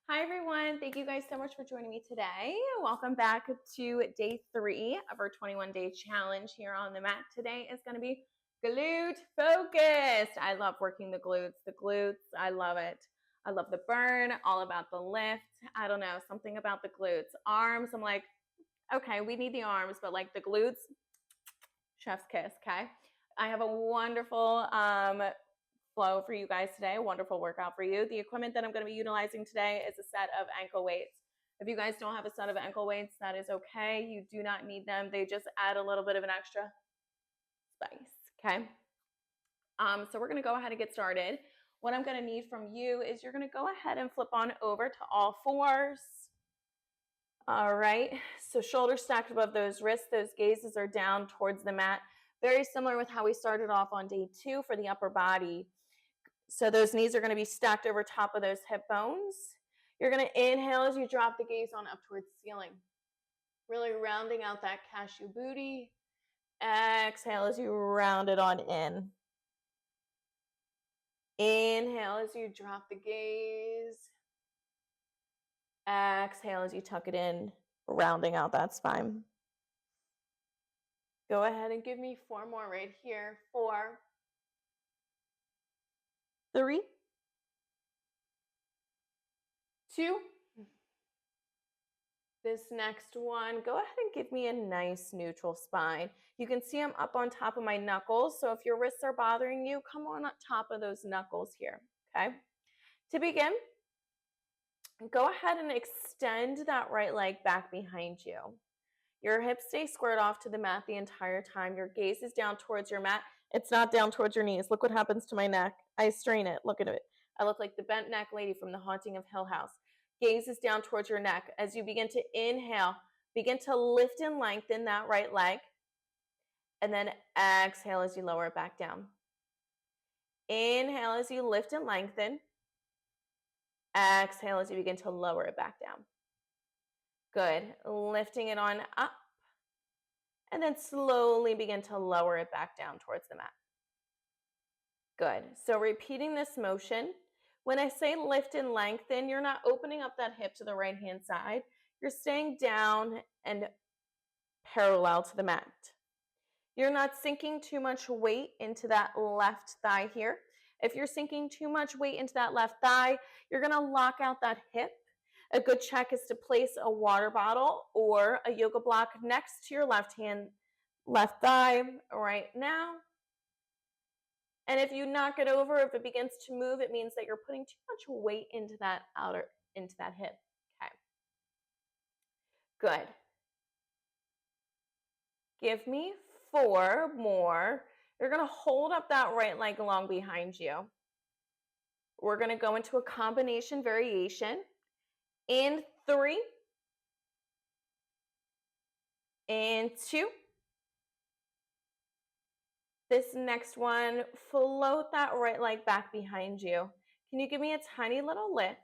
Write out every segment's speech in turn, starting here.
Hi everyone, thank you guys so much for joining me today. Welcome back to day 3 of our 21-day challenge here on the mat. Today is going to be glute focused. I love working the glutes, I love it. I love the burn, all about the lift. I don't know, something about the glutes. Arms, I'm like, okay, we need the arms, but like the glutes, chef's kiss, okay? I have a wonderful flow for you guys today. Wonderful workout for you. The equipment that I'm going to be utilizing today is a set of ankle weights. If you guys don't have a set of ankle weights, that is okay. You do not need them. They just add a little bit of an extra spice, okay? So we're going to go ahead and get started. What I'm going to need from you is you're going to go ahead and flip on over to all fours. All right, so shoulders stacked above those wrists. Those gazes are down towards the mat. Very similar with how we started off on day 2 for the upper body. So those knees are going to be stacked over top of those hip bones. You're going to inhale as you drop the gaze on up towards the ceiling. Really rounding out that cashew booty. Exhale as you round it on in. Inhale as you drop the gaze. Exhale as you tuck it in, rounding out that spine. Go ahead and give me 4 more right here. 4, 3, 2. This next one, go ahead and give me a nice neutral spine. You can see I'm up on top of my knuckles, so if your wrists are bothering you, come on top of those knuckles here, okay? To begin, go ahead and extend that right leg back behind you. Your hips stay squared off to the mat the entire time. Your gaze is down towards your mat. It's not down towards your knees. Look what happens to my neck. I strain it. Look at it. I look like the bent neck lady from The Haunting of Hill House. Gaze is down towards your neck. As you begin to inhale, begin to lift and lengthen that right leg. And then exhale as you lower it back down. Inhale as you lift and lengthen. Exhale as you begin to lower it back down. Good. Lifting it on up. And then slowly begin to lower it back down towards the mat. Good. So repeating this motion. When I say lift and lengthen, you're not opening up that hip to the right-hand side. You're staying down and parallel to the mat. You're not sinking too much weight into that left thigh here. If you're sinking too much weight into that left thigh, you're going to lock out that hip. A good check is to place a water bottle or a yoga block next to your left thigh right now. And if you knock it over, if it begins to move, it means that you're putting too much weight into that hip. Okay. Good. Give me 4 more. You're going to hold up that right leg long behind you. We're going to go into a combination variation in 3, in 2. This next one, float that right leg back behind you. Can you give me a tiny little lift?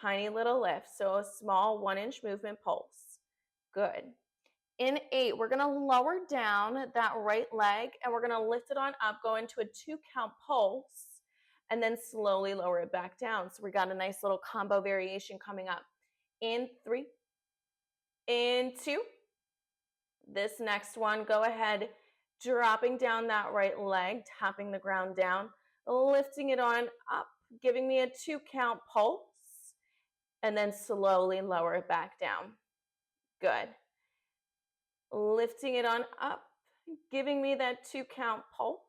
Tiny little lift. So a small 1-inch movement pulse. Good. In 8, we're going to lower down that right leg and we're going to lift it on up, go into a 2-count pulse, and then slowly lower it back down. So we got a nice little combo variation coming up. In 3, in 2. This next one, go ahead, dropping down that right leg, tapping the ground down, lifting it on up, giving me a 2-count pulse, and then slowly lower it back down. Good. Lifting it on up, giving me that 2-count pulse,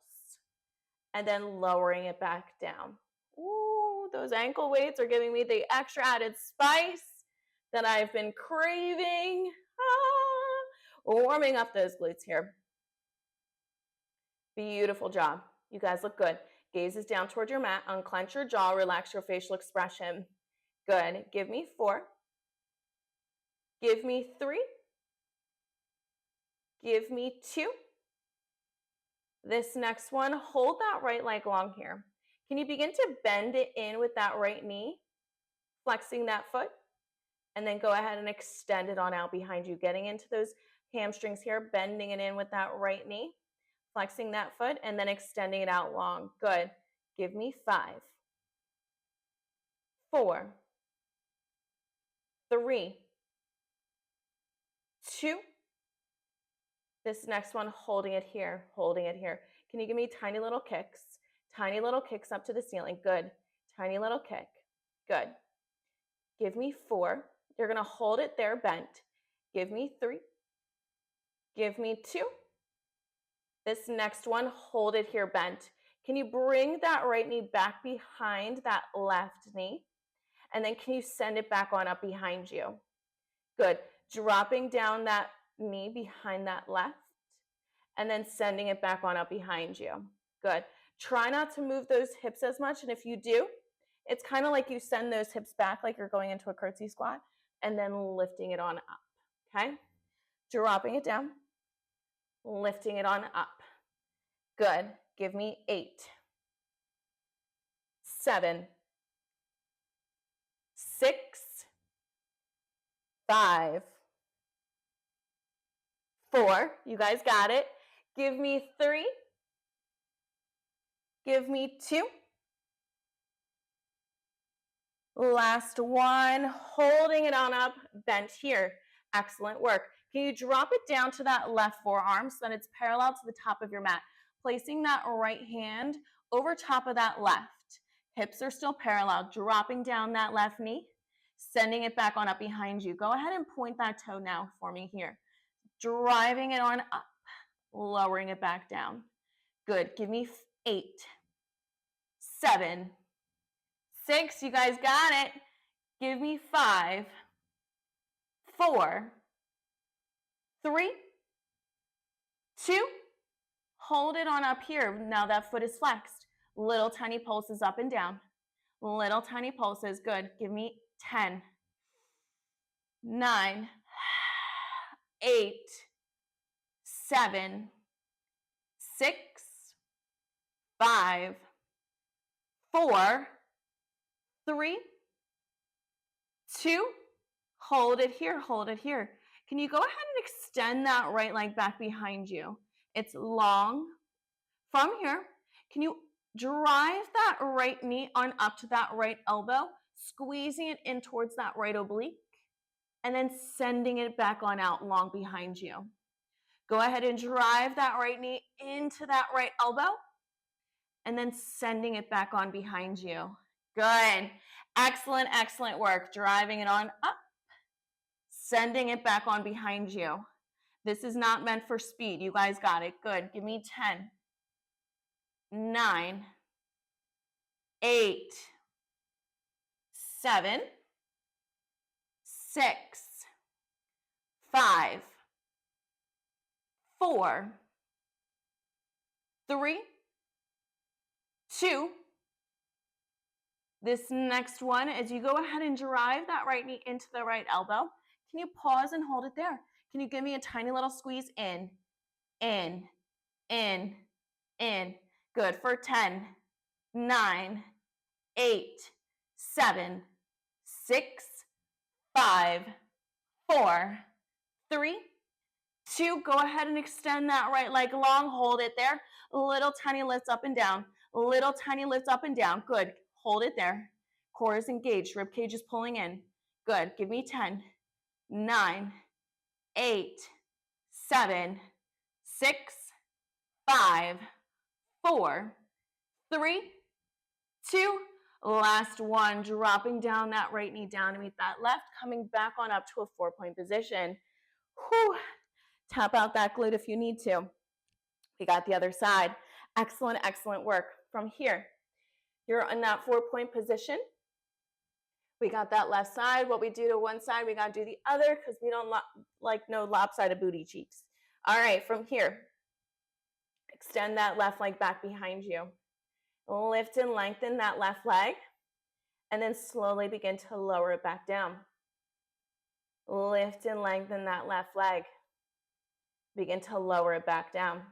and then lowering it back down. Ooh, those ankle weights are giving me the extra added spice that I've been craving. Warming up those glutes here. Beautiful job. You guys look good. Gaze is down toward your mat. Unclench your jaw. Relax your facial expression. Good. Give me 4. Give me 3. Give me 2. This next one, hold that right leg long here. Can you begin to bend it in with that right knee? Flexing that foot. And then go ahead and extend it on out behind you. Getting into those hamstrings here, bending it in with that right knee. Flexing that foot and then extending it out long. Good. Give me 5, 4, 3, 2. This next one, holding it here, holding it here. Can you give me tiny little kicks? Tiny little kicks up to the ceiling. Good. Tiny little kick. Good. Give me 4. You're going to hold it there bent. Give me 3. Give me 2. This next one, hold it here bent. Can you bring that right knee back behind that left knee? And then can you send it back on up behind you? Good. Dropping down that knee behind that left and then sending it back on up behind you. Good. Try not to move those hips as much. And if you do, it's kind of like you send those hips back like you're going into a curtsy squat and then lifting it on up. Okay? Dropping it down, lifting it on up. Good. Give me 8, 7, 6, 5, 4. You guys got it. Give me 3. Give me 2. Last one. Holding it on up, bent here. Excellent work. Can you drop it down to that left forearm so that it's parallel to the top of your mat? Placing that right hand over top of that left. Hips are still parallel. Dropping down that left knee. Sending it back on up behind you. Go ahead and point that toe now for me here. Driving it on up. Lowering it back down. Good. Give me 8, 7, 6. You guys got it. Give me 5, 4, 3, 2. Hold it on up here. Now that foot is flexed. Little tiny pulses up and down. Little tiny pulses. Good. Give me 10, 9, 8, 7, 6, 5, 4, 3, 2. Hold it here. Hold it here. Can you go ahead and extend that right leg back behind you? It's long. From here, can you drive that right knee on up to that right elbow, squeezing it in towards that right oblique, and then sending it back on out long behind you. Go ahead and drive that right knee into that right elbow, and then sending it back on behind you. Good. Excellent, excellent work. Driving it on up, sending it back on behind you. This is not meant for speed. You guys got it. Good. Give me 10, 9, 8, 7, 6, 5, 4, 3, 2. This next one, as you go ahead and drive that right knee into the right elbow, can you pause and hold it there? Can you give me a tiny little squeeze in, in, in, in? Good. For 10, 9, 8, 7, 6, 5, 4, 3, 2. Go ahead and extend that right leg long. Hold it there. Little tiny lifts up and down. Little tiny lifts up and down. Good. Hold it there. Core is engaged. Rib cage is pulling in. Good. Give me 10, 9, 8, 7, 6, 5, 4, 3, 2. Last one. Dropping down that right knee down to meet that left. Coming back on up to a 4-point position. Whew. Tap out that glute if you need to. We got the other side. Excellent, excellent work. From here, you're in that 4-point position. We got that left side. What we do to one side, we got to do the other because we don't like no lopsided booty cheeks. All right, from here, extend that left leg back behind you. Lift and lengthen that left leg, and then slowly begin to lower it back down. Lift and lengthen that left leg. Begin to lower it back down.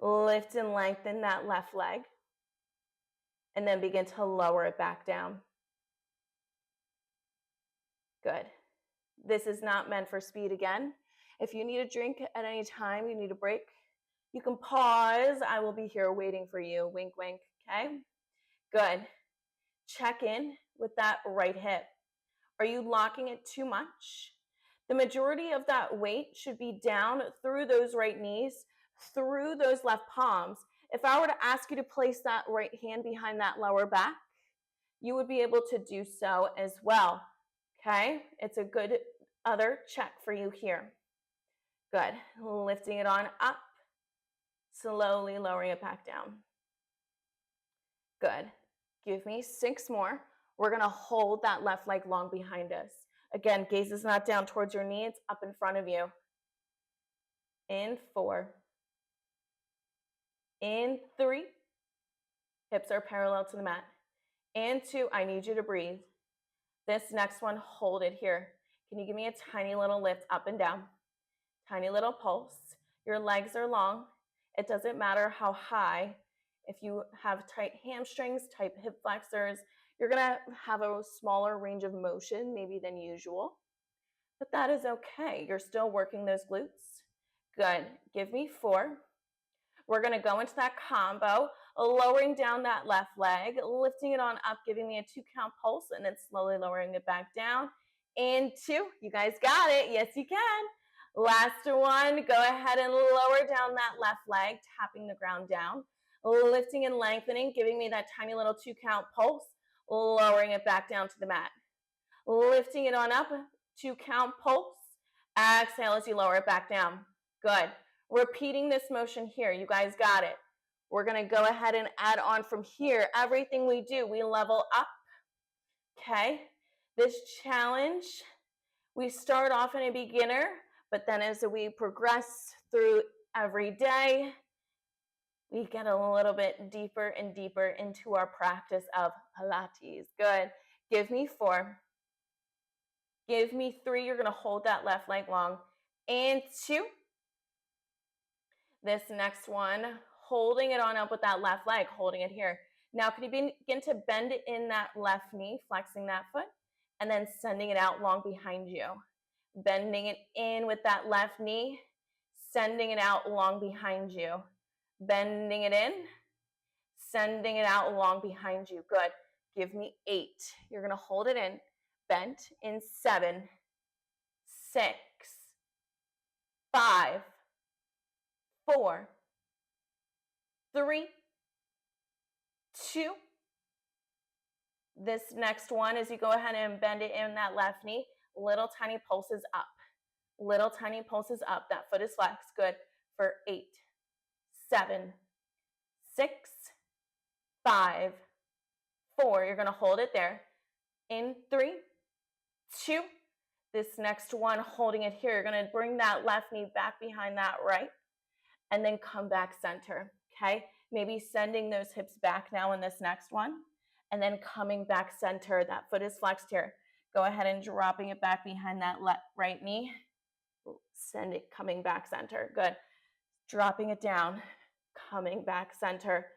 Lift and lengthen that left leg, and then begin to lower it back down. Good. This is not meant for speed again. If you need a drink at any time, you need a break, you can pause. I will be here waiting for you. Wink, wink. Okay? Good. Check in with that right hip. Are you locking it too much? The majority of that weight should be down through those right knees, through those left palms. If I were to ask you to place that right hand behind that lower back, you would be able to do so as well. Okay, it's a good other check for you here. Good, lifting it on up, slowly lowering it back down. Good, give me 6 more. We're gonna hold that left leg long behind us. Again, gaze is not down towards your knee, it's up in front of you. In 4, in 3, hips are parallel to the mat. In 2, I need you to breathe. This next one, hold it here. Can you give me a tiny little lift up and down? Tiny little pulse. Your legs are long. It doesn't matter how high. If you have tight hamstrings, tight hip flexors, you're gonna have a smaller range of motion maybe than usual, but that is okay. You're still working those glutes. Good, give me 4. We're gonna go into that combo, lowering down that left leg, lifting it on up, giving me a 2 count pulse, and then slowly lowering it back down. In 2, you guys got it, yes you can. Last one, go ahead and lower down that left leg, tapping the ground down, lifting and lengthening, giving me that tiny little 2 count pulse, lowering it back down to the mat. Lifting it on up, 2 count pulse, exhale as you lower it back down. Good. Repeating this motion here, you guys got it. We're gonna go ahead and add on from here. Everything we do, we level up, okay? This challenge, we start off in a beginner, but then as we progress through every day, we get a little bit deeper and deeper into our practice of Pilates. Good. Give me 4. Give me 3. You're gonna hold that left leg long. And 2. This next one, holding it on up with that left leg, holding it here. Now, can you begin to bend in that left knee, flexing that foot, and then sending it out long behind you. Bending it in with that left knee, sending it out long behind you. Bending it in, sending it out long behind you. Good. Give me 8. You're gonna hold it in, bent in 7, 6, 5, 4, 3, 2. This next one, as you go ahead and bend it in that left knee, little tiny pulses up. Little tiny pulses up. That foot is flexed. Good. For 8, 7, 6, 5, 4. You're going to hold it there. In 3, 2. This next one, holding it here, you're going to bring that left knee back behind that right, and then come back center, okay? Maybe sending those hips back now in this next one, and then coming back center. That foot is flexed here. Go ahead and dropping it back behind that right knee. Send it, coming back center. Good. Dropping it down, coming back center.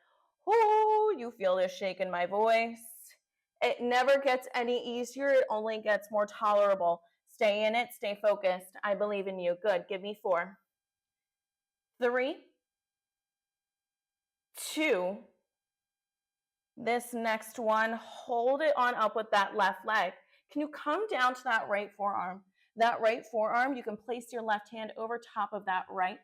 Oh, you feel this shake in my voice. It never gets any easier. It only gets more tolerable. Stay in it. Stay focused. I believe in you. Good. Give me 4, 3, 2. This next one, hold it on up with that left leg. Can you come down to that right forearm? That right forearm, you can place your left hand over top of that right.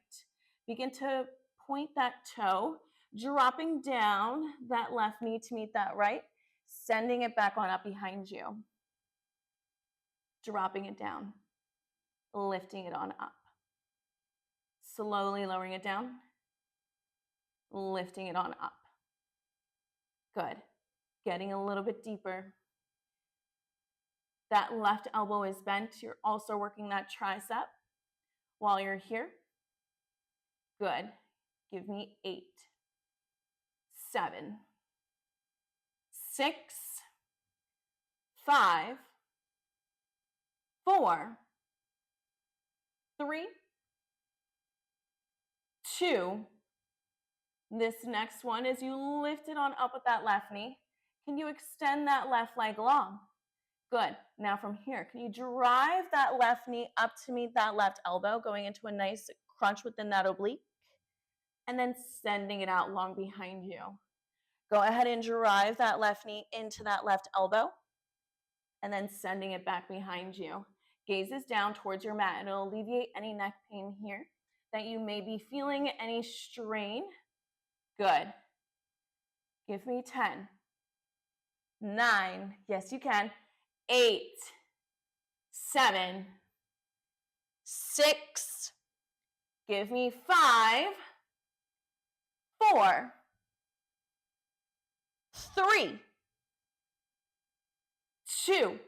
Begin to point that toe, dropping down that left knee to meet that right, sending it back on up behind you. Dropping it down, lifting it on up. Slowly lowering it down, lifting it on up. Good. Getting a little bit deeper. That left elbow is bent. You're also working that tricep while you're here. Good. Give me 8, 7, 6, 5, 4, 3, 2. This next one is you lift it on up with that left knee. Can you extend that left leg long? Good. Now from here, can you drive that left knee up to meet that left elbow, going into a nice crunch within that oblique, and then sending it out long behind you. Go ahead and drive that left knee into that left elbow, and then sending it back behind you. Gaze is down towards your mat, and it'll alleviate any neck pain here that you may be feeling, any strain. Good. Give me 10, 9, yes you can, 8, 7, 6, give me 5, 4, 3, 2,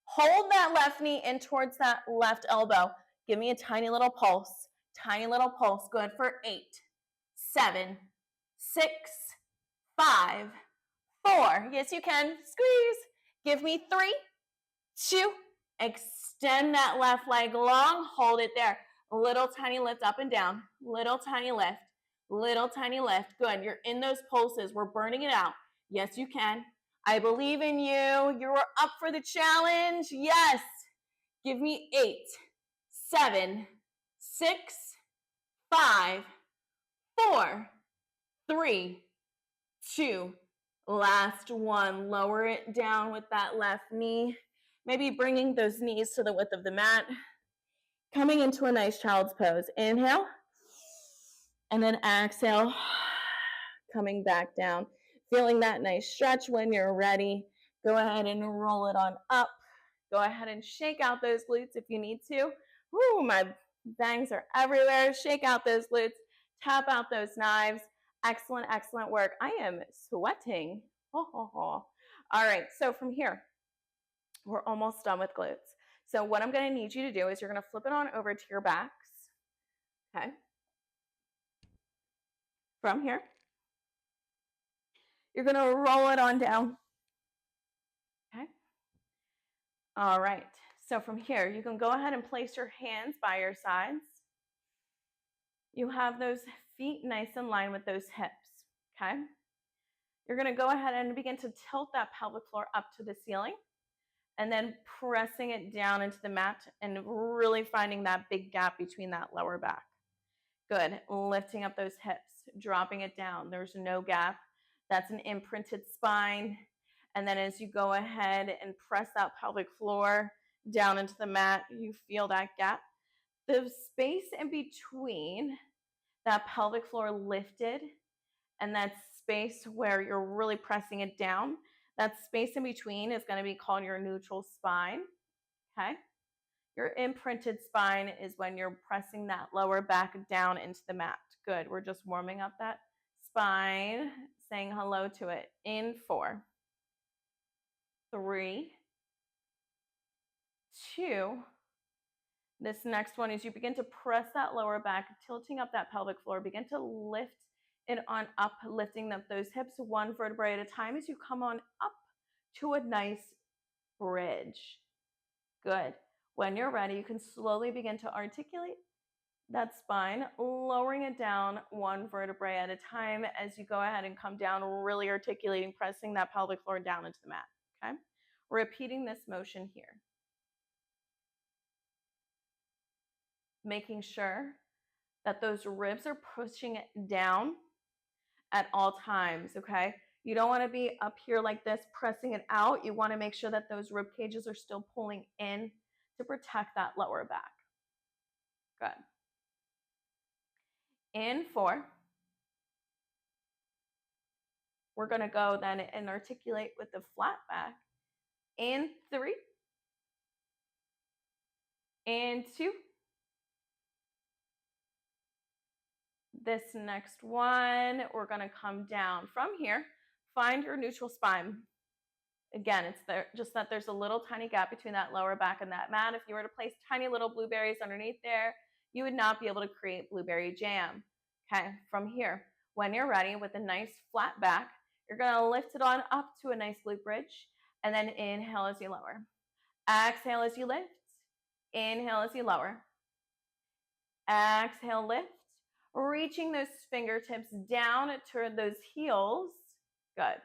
hold that left knee in towards that left elbow. Give me a tiny little pulse. Tiny little pulse. Good for 8, 7, 6, 5, 4. Yes, you can. Squeeze. Give me 3, 2. Extend that left leg long. Hold it there. Little tiny lift up and down. Little tiny lift. Little tiny lift. Good. You're in those pulses. We're burning it out. Yes, you can. I believe in you. You are up for the challenge. Yes. Give me 8, 7, 6, 5, 4, 3, 2. Last one. Lower it down with that left knee. Maybe bringing those knees to the width of the mat. Coming into a nice child's pose. Inhale. And then exhale. Coming back down. Feeling that nice stretch. When you're ready, go ahead and roll it on up. Go ahead and shake out those glutes if you need to. Woo, my bangs are everywhere. Shake out those glutes. Tap out those knives. Excellent, excellent work. I am sweating. All right, so from here, we're almost done with glutes. So what I'm going to need you to do is you're going to flip it on over to your backs. Okay. From here, you're going to roll it on down. Okay. All right. So from here, you can go ahead and place your hands by your sides. You have those feet nice in line with those hips. Okay. You're going to go ahead and begin to tilt that pelvic floor up to the ceiling, and then pressing it down into the mat and really finding that big gap between that lower back. Good. Lifting up those hips, dropping it down. There's no gap. That's an imprinted spine. And then as you go ahead and press that pelvic floor down into the mat, you feel that gap. The space in between that pelvic floor lifted and that space where you're really pressing it down, that space in between is going to be called your neutral spine. Okay. Your imprinted spine is when you're pressing that lower back down into the mat. Good. We're just warming up that spine, saying hello to it. In 4, 3, 2. This next one is you begin to press that lower back, tilting up that pelvic floor. Begin to lift it on up, lifting up those hips one vertebrae at a time as you come on up to a nice bridge. Good. When you're ready, you can slowly begin to articulate that spine, lowering it down one vertebrae at a time as you go ahead and come down, really articulating, pressing that pelvic floor down into the mat. Okay. Repeating this motion here. Making sure that those ribs are pushing it down at all times, okay? You don't want to be up here like this, pressing it out. You want to make sure that those rib cages are still pulling in to protect that lower back. Good. In 4. We're going to go then and articulate with the flat back. In 3. In 2. This next one, we're going to come down from here. Find your neutral spine. Again, it's there, just that there's a little tiny gap between that lower back and that mat. If you were to place tiny little blueberries underneath there, you would not be able to create blueberry jam. Okay, from here, when you're ready with a nice flat back, you're going to lift it on up to a nice glute bridge, and then inhale as you lower. Exhale as you lift. Inhale as you lower. Exhale, lift. Reaching those fingertips down toward those heels. Good.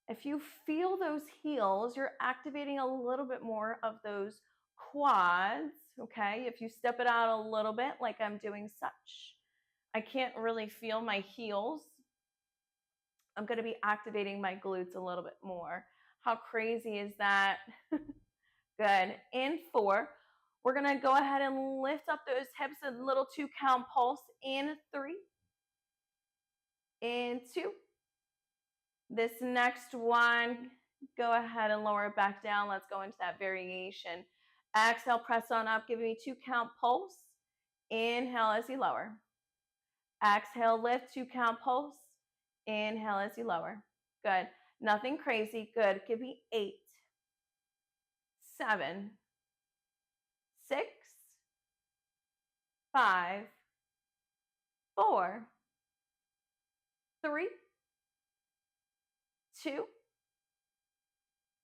If you feel those heels, you're activating a little bit more of those quads, okay? If you step it out a little bit, like I'm doing such, I can't really feel my heels. I'm going to be activating my glutes a little bit more. How crazy is that? Good. In 4, we're going to go ahead and lift up those hips, a little 2 count pulse. In 3, in 2. This next one, go ahead and lower it back down. Let's go into that variation. Exhale, press on up. Give me 2 count pulse. Inhale as you lower. Exhale, lift, 2 count pulse. Inhale as you lower. Good. Nothing crazy. Good. Give me 8, 7, 6, 5, 4, 3, 2.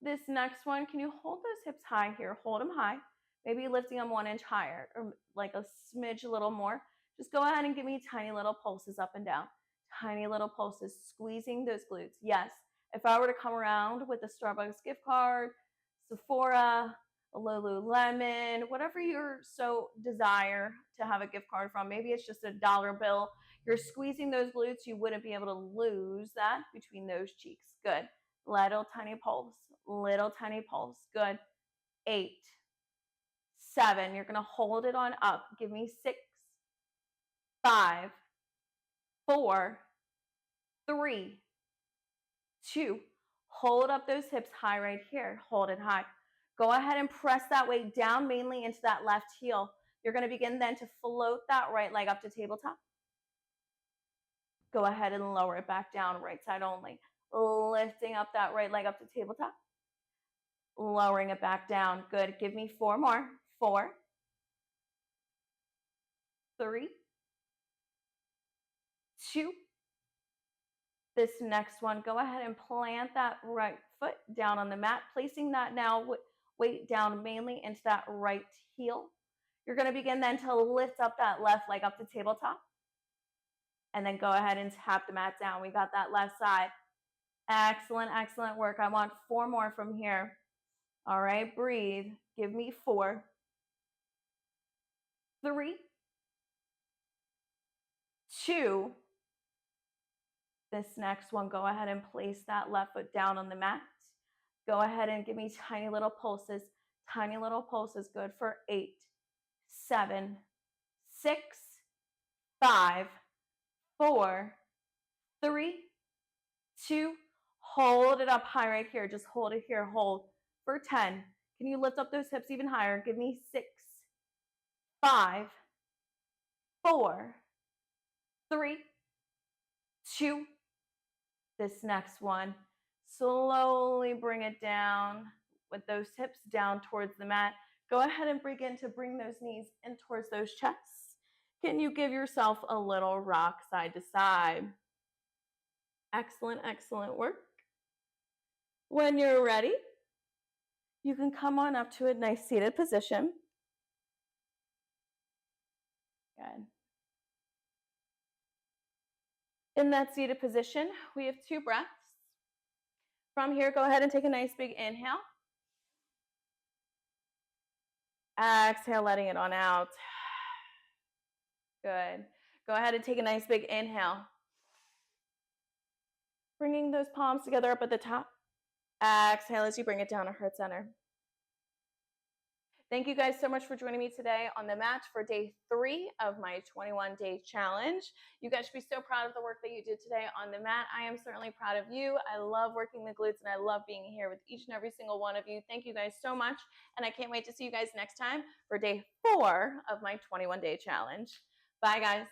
This next one, can you hold those hips high here? Hold them high. Maybe lifting them 1 inch higher or like a smidge a little more. Just go ahead and give me tiny little pulses up and down. Tiny little pulses, squeezing those glutes. Yes, if I were to come around with a Starbucks gift card, Sephora, a Lululemon, whatever you so desire to have a gift card from, maybe it's just a dollar bill. You're squeezing those glutes, you wouldn't be able to lose that between those cheeks. Good. Little tiny pulse, little tiny pulse. Good. 8, 7. You're going to hold it on up. Give me 6, 5, 4, 3, 2. Hold up those hips high right here. Hold it high. Go ahead and press that weight down mainly into that left heel. You're going to begin then to float that right leg up to tabletop. Go ahead and lower it back down, right side only. Lifting up that right leg up to tabletop. Lowering it back down. Good. Give me 4 more. 4, 3, 2. This next one, go ahead and plant that right foot down on the mat, placing that now weight down mainly into that right heel. You're going to begin then to lift up that left leg up to tabletop. And then go ahead and tap the mat down. We got that left side. Excellent, excellent work. I want 4 more from here. All right, breathe. Give me 4, 3, 2. This next one, go ahead and place that left foot down on the mat. Go ahead and give me tiny little pulses. Tiny little pulses. Good for 8, 7, 6, 5, 4, 3, 2. Hold it up high right here. Just hold it here. Hold for 10. Can you lift up those hips even higher? Give me 6, 5, 4, 3, 2. This next one, slowly bring it down with those hips down towards the mat. Go ahead and begin to bring those knees in towards those chests. Can you give yourself a little rock side to side? Excellent, excellent work. When you're ready, you can come on up to a nice seated position. Good. In that seated position, we have 2 breaths. From here, go ahead and take a nice big inhale. Exhale, letting it on out. Good. Go ahead and take a nice big inhale. Bringing those palms together up at the top. Exhale as you bring it down to heart center. Thank you guys so much for joining me today on the mat for day 3 of my 21-day challenge. You guys should be so proud of the work that you did today on the mat. I am certainly proud of you. I love working the glutes and I love being here with each and every single one of you. Thank you guys so much. And I can't wait to see you guys next time for day 4 of my 21-day challenge. Bye guys.